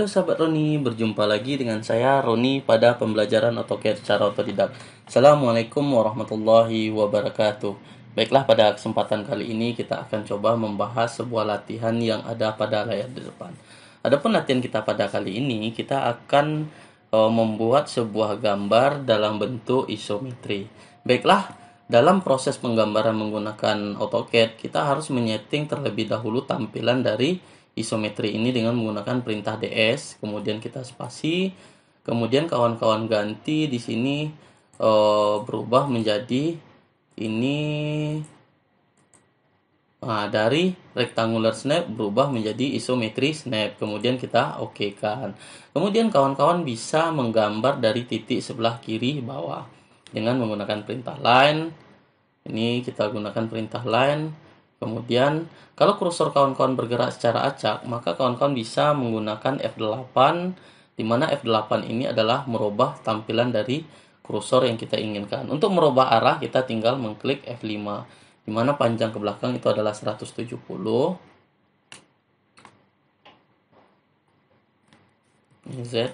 Halo sahabat Roni, berjumpa lagi dengan saya Roni pada pembelajaran AutoCAD secara otodidak. Assalamualaikum warahmatullahi wabarakatuh. Baiklah, pada kesempatan kali ini kita akan coba membahas sebuah latihan yang ada pada layar di depan. Adapun latihan kita pada kali ini, kita akan membuat sebuah gambar dalam bentuk isometri. Baiklah, dalam proses penggambaran menggunakan AutoCAD, kita harus menyeting terlebih dahulu tampilan dari isometri ini dengan menggunakan perintah DS, kemudian kita spasi, kemudian kawan-kawan ganti di sini berubah menjadi ini, dari rectangular snap berubah menjadi isometri snap, kemudian kita oke kan. Kemudian kawan-kawan bisa menggambar dari titik sebelah kiri bawah dengan menggunakan perintah line. Ini kita gunakan perintah line. Kemudian, kalau kursor kawan-kawan bergerak secara acak, maka kawan-kawan bisa menggunakan F8, di mana F8 ini adalah merubah tampilan dari kursor yang kita inginkan. Untuk merubah arah, kita tinggal mengklik F5, di mana panjang ke belakang itu adalah 170. Ini Z.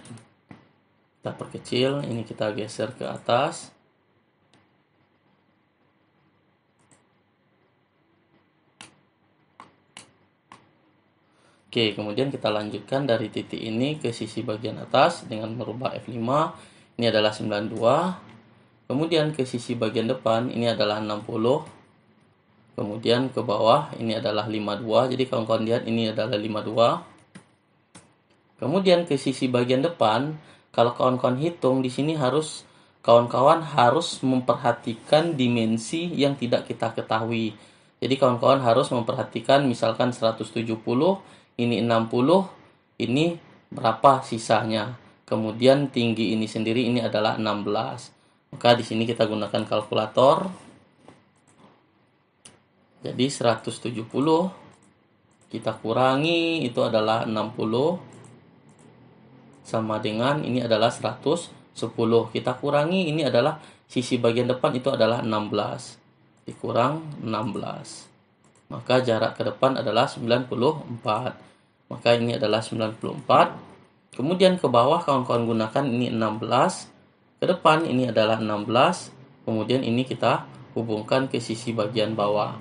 Kita perkecil, ini kita geser ke atas. Oke, kemudian kita lanjutkan dari titik ini ke sisi bagian atas dengan merubah F5. Ini adalah 92. Kemudian ke sisi bagian depan ini adalah 60. Kemudian ke bawah ini adalah 52. Jadi kawan-kawan lihat ini adalah 52. Kemudian ke sisi bagian depan, kalau kawan-kawan hitung di sini kawan-kawan harus memperhatikan dimensi yang tidak kita ketahui. Jadi kawan-kawan harus memperhatikan misalkan 170, ini 60, ini berapa sisanya. Kemudian tinggi ini sendiri ini adalah 16. Maka di sini kita gunakan kalkulator. Jadi 170 kita kurangi itu adalah 60 sama dengan ini adalah 110. Kita kurangi ini adalah sisi bagian depan itu adalah 16. Dikurang 16. Maka jarak ke depan adalah 94. Maka ini adalah 94. Kemudian ke bawah kawan-kawan gunakan ini 16. Ke depan ini adalah 16. Kemudian ini kita hubungkan ke sisi bagian bawah.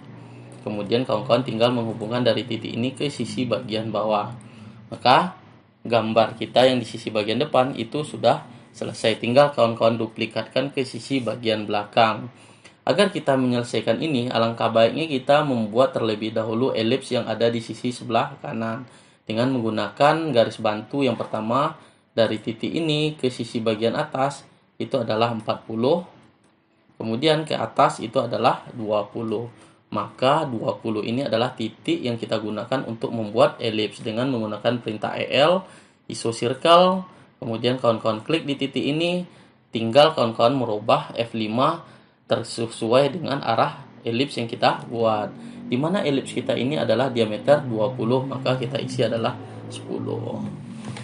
Kemudian kawan-kawan tinggal menghubungkan dari titik ini ke sisi bagian bawah. Maka gambar kita yang di sisi bagian depan itu sudah selesai. Tinggal kawan-kawan duplikatkan ke sisi bagian belakang. Agar kita menyelesaikan ini, alangkah baiknya kita membuat terlebih dahulu elips yang ada di sisi sebelah kanan. Dengan menggunakan garis bantu yang pertama dari titik ini ke sisi bagian atas itu adalah 40. Kemudian ke atas itu adalah 20. Maka 20 ini adalah titik yang kita gunakan untuk membuat elips dengan menggunakan perintah EL, iso circle. Kemudian kawan-kawan klik di titik ini, tinggal kawan-kawan merubah F5 sesuai dengan arah elips yang kita buat. Di mana elips kita ini adalah diameter 20, maka kita isi adalah 10.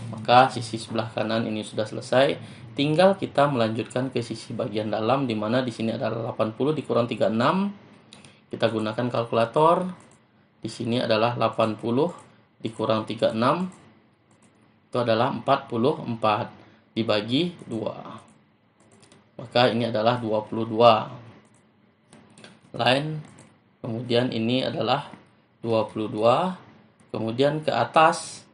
Maka sisi sebelah kanan ini sudah selesai. Tinggal kita melanjutkan ke sisi bagian dalam, di mana di sini adalah 80 dikurang 36. Kita gunakan kalkulator. Di sini adalah 80 dikurang 36. Itu adalah 44 dibagi 2. Maka ini adalah 22. Line. Kemudian ini adalah 22. Kemudian ke atas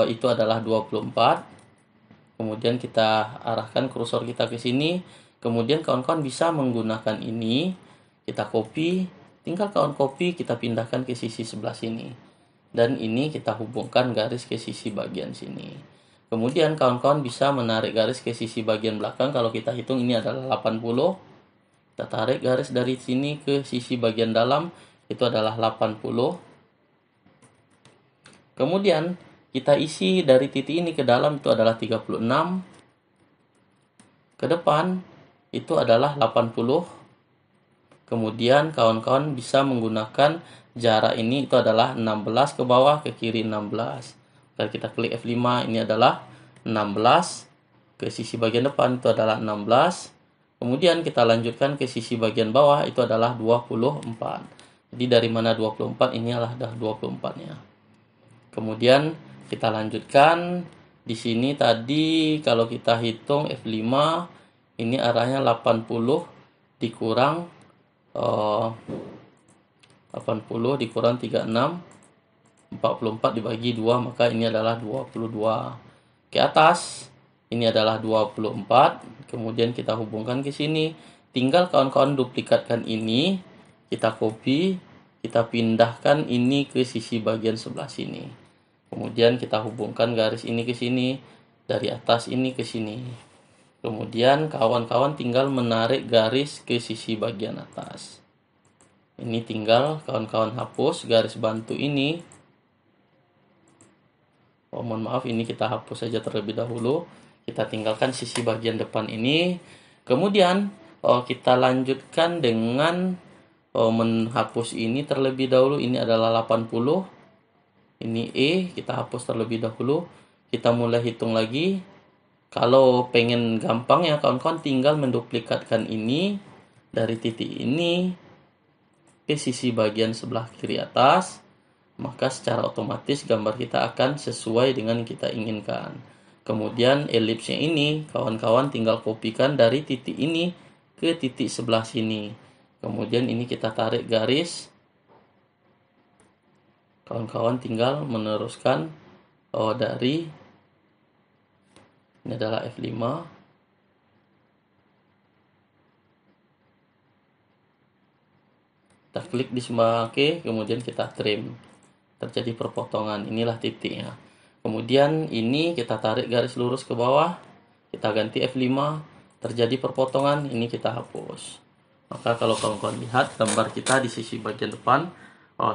itu adalah 24. Kemudian kita arahkan kursor kita ke sini. Kemudian kawan-kawan bisa menggunakan ini. Kita copy. Tinggal kawan copy, kita pindahkan ke sisi sebelah sini. Dan ini kita hubungkan garis ke sisi bagian sini. Kemudian kawan-kawan bisa menarik garis ke sisi bagian belakang. Kalau kita hitung ini adalah 80. Kita tarik garis dari sini ke sisi bagian dalam, itu adalah 80. Kemudian kita isi dari titik ini ke dalam itu adalah 36. Ke depan itu adalah 80. Kemudian kawan-kawan bisa menggunakan jarak ini itu adalah 16 ke bawah, ke kiri 16. Kalau kita klik F5 ini adalah 16. Ke sisi bagian depan itu adalah 16. Kemudian kita lanjutkan ke sisi bagian bawah itu adalah 24. Jadi dari mana 24, ini adalah 24-nya. Kemudian Kita lanjutkan. Di sini tadi kalau kita hitung F5 ini arahnya 80 dikurang 80 dikurang 36, 44 dibagi 2, maka ini adalah 22. Ke atas ini adalah 24, kemudian kita hubungkan ke sini. Tinggal kawan-kawan duplikatkan ini, kita copy, kita pindahkan ini ke sisi bagian sebelah sini. Kemudian kita hubungkan garis ini ke sini, dari atas ini ke sini. Kemudian kawan-kawan tinggal menarik garis ke sisi bagian atas. Ini tinggal kawan-kawan hapus garis bantu ini. Mohon maaf, ini kita hapus saja terlebih dahulu. Kita tinggalkan sisi bagian depan ini. Kemudian kita lanjutkan dengan menghapus ini terlebih dahulu. Ini adalah 80. Ini E, kita hapus terlebih dahulu. Kita mulai hitung lagi. Kalau pengen gampang ya kawan-kawan, tinggal menduplikatkan ini dari titik ini ke sisi bagian sebelah kiri atas. Maka secara otomatis gambar kita akan sesuai dengan yang kita inginkan. Kemudian elipsnya ini kawan-kawan tinggal kopikan dari titik ini ke titik sebelah sini. Kemudian ini kita tarik garis. Kawan-kawan tinggal meneruskan dari ini adalah F5. Kita klik di sebelah K, kemudian kita trim. Terjadi perpotongan, inilah titiknya. Kemudian ini kita tarik garis lurus ke bawah, kita ganti F5, terjadi perpotongan, ini kita hapus. Maka kalau kawan-kawan lihat gambar kita di sisi bagian depan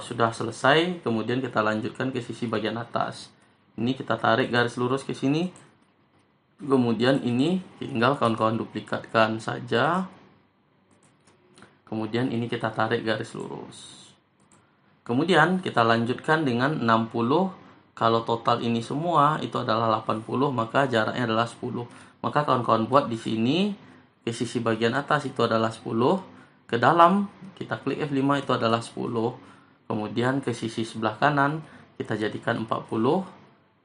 sudah selesai. Kemudian kita lanjutkan ke sisi bagian atas. Ini kita tarik garis lurus ke sini. Kemudian ini tinggal kawan-kawan duplikatkan saja. Kemudian ini kita tarik garis lurus. Kemudian kita lanjutkan dengan 60. Kalau total ini semua itu adalah 80, maka jaraknya adalah 10. Maka kawan-kawan buat di sini ke sisi bagian atas itu adalah 10. Ke dalam kita klik F5 itu adalah 10. Kemudian ke sisi sebelah kanan kita jadikan 40.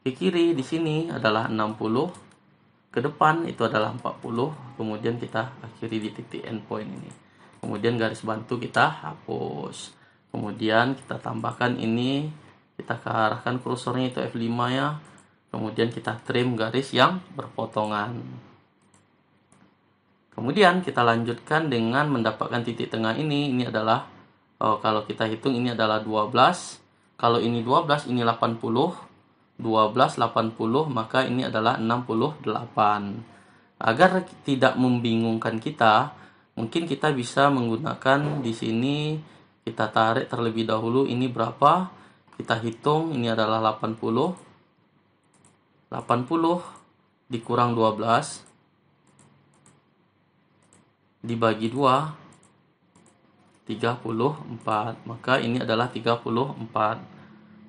Ke kiri di sini adalah 60. Ke depan itu adalah 40. Kemudian kita akhiri di titik endpoint ini. Kemudian garis bantu kita hapus. Kemudian kita tambahkan ini, kita arahkan kursornya itu F5 ya. Kemudian kita trim garis yang berpotongan. Kemudian kita lanjutkan dengan mendapatkan titik tengah ini. Ini adalah kalau kita hitung ini adalah 12. Kalau ini 12, ini 80. 12, 80, maka ini adalah 68. Agar tidak membingungkan kita, mungkin kita bisa menggunakan di sini, kita tarik terlebih dahulu ini berapa. Kita hitung ini adalah 80. 80 dikurang 12 dibagi 2, 34. Maka ini adalah 34.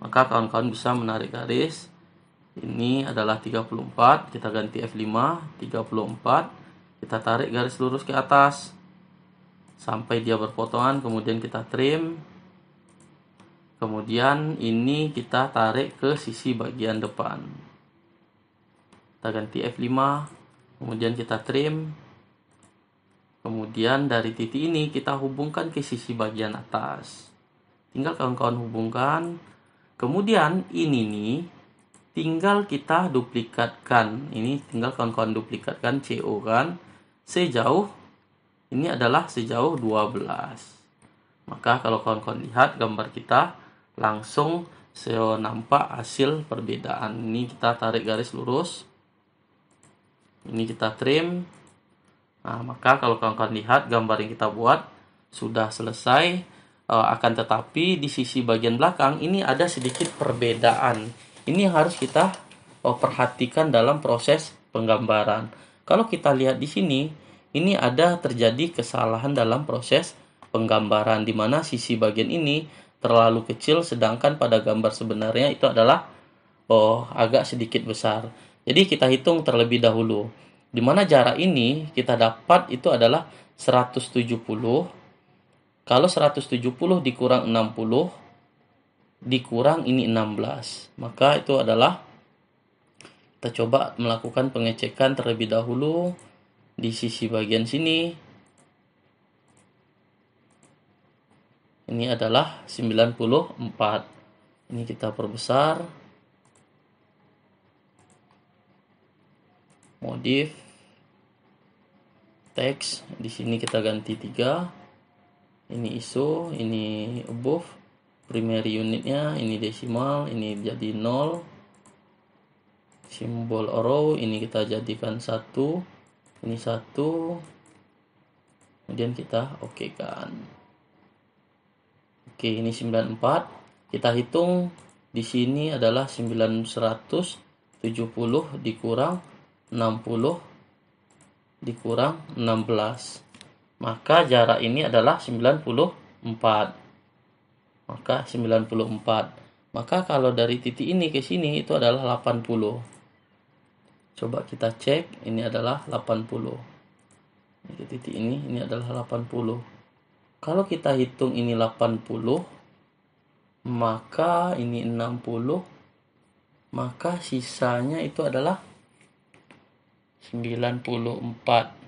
Maka kawan-kawan bisa menarik garis. Ini adalah 34. Kita ganti F5, 34. Kita tarik garis lurus ke atas sampai dia berpotongan. Kemudian kita trim. Kemudian ini kita tarik ke sisi bagian depan. Kita ganti F5. Kemudian kita trim. Kemudian dari titik ini kita hubungkan ke sisi bagian atas. Tinggal kawan-kawan hubungkan. Kemudian ini nih tinggal kita duplikatkan. Ini tinggal kawan-kawan duplikatkan CO kan. Sejauh ini adalah sejauh 12. Maka kalau kawan-kawan lihat gambar kita langsung nampak hasil perbedaan. Ini kita tarik garis lurus. Ini kita trim. Nah, maka kalau kawan-kawan lihat gambar yang kita buat sudah selesai. Akan tetapi di sisi bagian belakang ini ada sedikit perbedaan. Ini yang harus kita perhatikan dalam proses penggambaran. Kalau kita lihat di sini, ini ada terjadi kesalahan dalam proses penggambaran di mana sisi bagian ini terlalu kecil, sedangkan pada gambar sebenarnya itu adalah agak sedikit besar. Jadi kita hitung terlebih dahulu. Di mana jarak ini kita dapat itu adalah 170. Kalau 170 dikurang 60 dikurang ini 16, maka itu adalah Kita coba melakukan pengecekan terlebih dahulu di sisi bagian sini. Ini adalah 94. Ini kita perbesar. Modif teks, di sini kita ganti 3. Ini ISO, ini above, primary unitnya, ini desimal, ini jadi 0. Simbol arrow ini kita jadikan 1, ini 1. Kemudian kita oke kan. Oke, ini 94. Kita hitung di sini adalah 970 dikurang 60 dikurang 16. Maka jarak ini adalah 94. Maka 94. Maka kalau dari titik ini ke sini itu adalah 80. Coba kita cek, ini adalah 80. Di titik ini adalah 80. Kalau kita hitung ini 80, maka ini 60, maka sisanya itu adalah 94.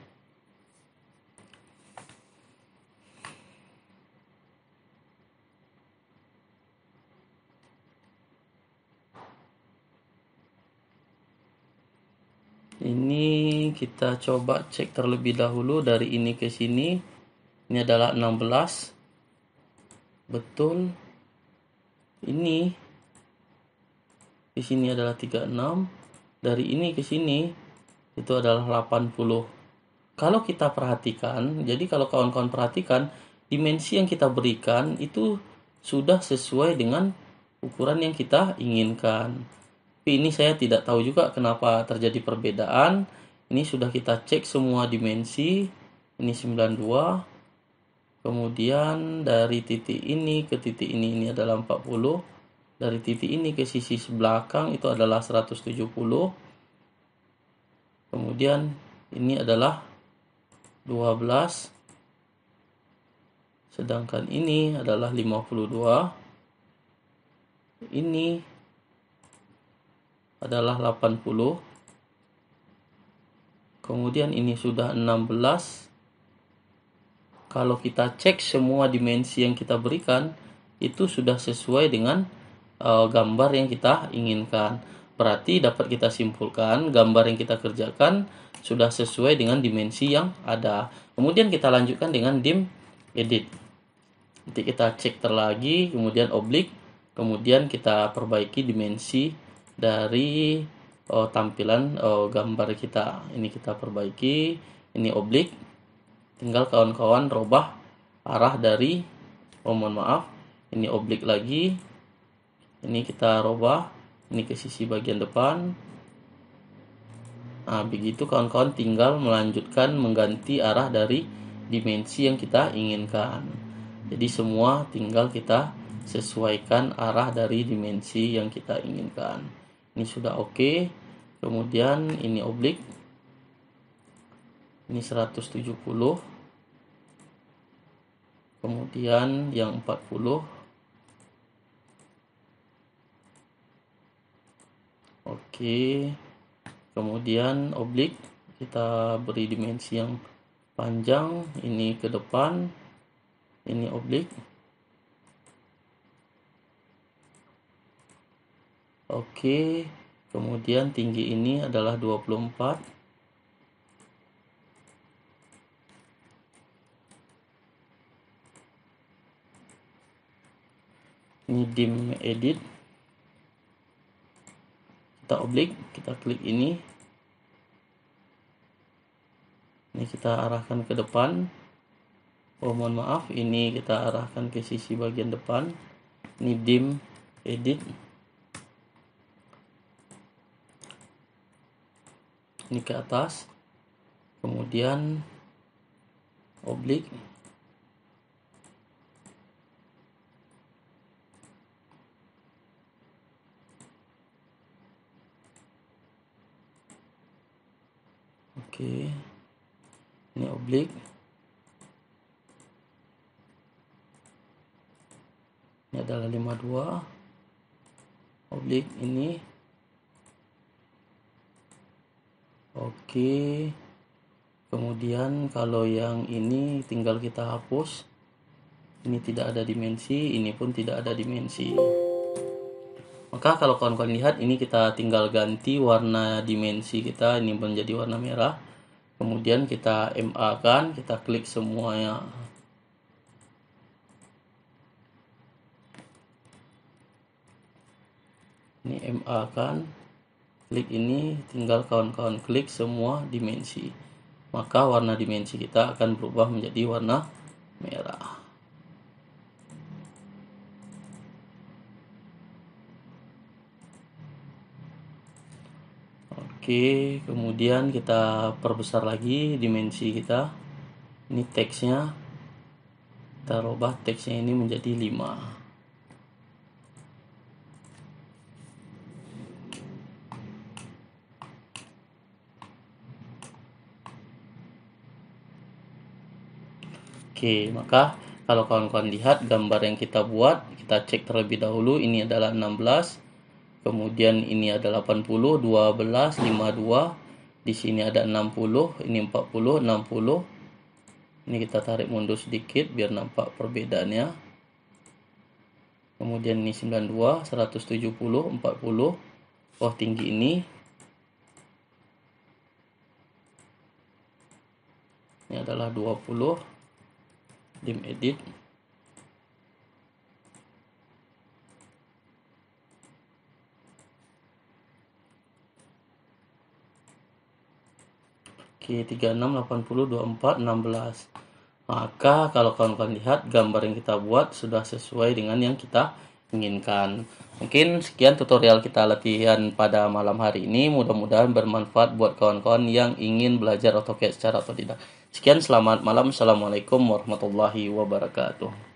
Ini kita coba cek terlebih dahulu dari ini ke sini. Ini adalah 16. Betul. Ini di sini adalah 36. Dari ini ke sini itu adalah 80. Kalau kita perhatikan, jadi kalau kawan-kawan perhatikan, dimensi yang kita berikan itu sudah sesuai dengan ukuran yang kita inginkan. Tapi ini saya tidak tahu juga kenapa terjadi perbedaan. Ini sudah kita cek semua dimensi. Ini 92. Kemudian dari titik ini ke titik ini adalah 40. Dari titik ini ke sisi belakang itu adalah 170. Kemudian ini adalah 12. Sedangkan ini adalah 52. Ini adalah 80. Kemudian ini sudah 16. Kalau kita cek semua dimensi yang kita berikan, itu sudah sesuai dengan gambar yang kita inginkan. Berarti dapat kita simpulkan gambar yang kita kerjakan sudah sesuai dengan dimensi yang ada. Kemudian kita lanjutkan dengan dim edit. Nanti kita cek terlagi, kemudian oblik, kemudian kita perbaiki dimensi dari tampilan gambar kita. Ini kita perbaiki, ini oblik. Tinggal kawan-kawan robah arah dari, mohon maaf, ini oblik lagi. Ini kita robah, ini ke sisi bagian depan. Nah, begitu kawan-kawan tinggal melanjutkan mengganti arah dari dimensi yang kita inginkan. Jadi semua tinggal kita sesuaikan arah dari dimensi yang kita inginkan. Ini sudah oke. Kemudian ini oblik. Ini 170. Kemudian yang 40. Oke. Kemudian oblik kita beri dimensi yang panjang, ini ke depan, ini oblik. Oke, kemudian tinggi ini adalah 24. Ini dim edit. Kita oblik, kita klik ini. Ini kita arahkan ke depan. Oh, mohon maaf, ini kita arahkan ke sisi bagian depan. Ini dim edit. Ini ke atas. Kemudian oblik. Oke. Ini oblik. Ini adalah 52. Oblik ini Oke. Kemudian kalau yang ini tinggal kita hapus. Ini tidak ada dimensi, ini pun tidak ada dimensi. Maka kalau kawan-kawan lihat, ini kita tinggal ganti warna dimensi kita, ini menjadi warna merah. Kemudian kita MA kan, kita klik semuanya. Ini MA kan, klik ini, tinggal kawan-kawan klik semua dimensi. Maka warna dimensi kita akan berubah menjadi warna merah. Oke, kemudian kita perbesar lagi dimensi kita. Ini teksnya, kita rubah teksnya ini menjadi 5. Oke, maka kalau kawan-kawan lihat gambar yang kita buat, kita cek terlebih dahulu. Ini adalah 16, kemudian ini ada 80, 12, 52. Di sini ada 60, ini 40, 60. Ini kita tarik mundur sedikit biar nampak perbedaannya. Kemudian ini 92, 170, 40. Oh, tinggi ini. Ini adalah 20. Dim edit. Oke, 36, 80, 24, 16. Maka kalau kawan-kawan lihat gambar yang kita buat sudah sesuai dengan yang kita inginkan. Mungkin sekian tutorial kita latihan pada malam hari ini. Mudah-mudahan bermanfaat buat kawan-kawan yang ingin belajar AutoCAD secara otodidak. Sekian, selamat malam. Assalamualaikum warahmatullahi wabarakatuh.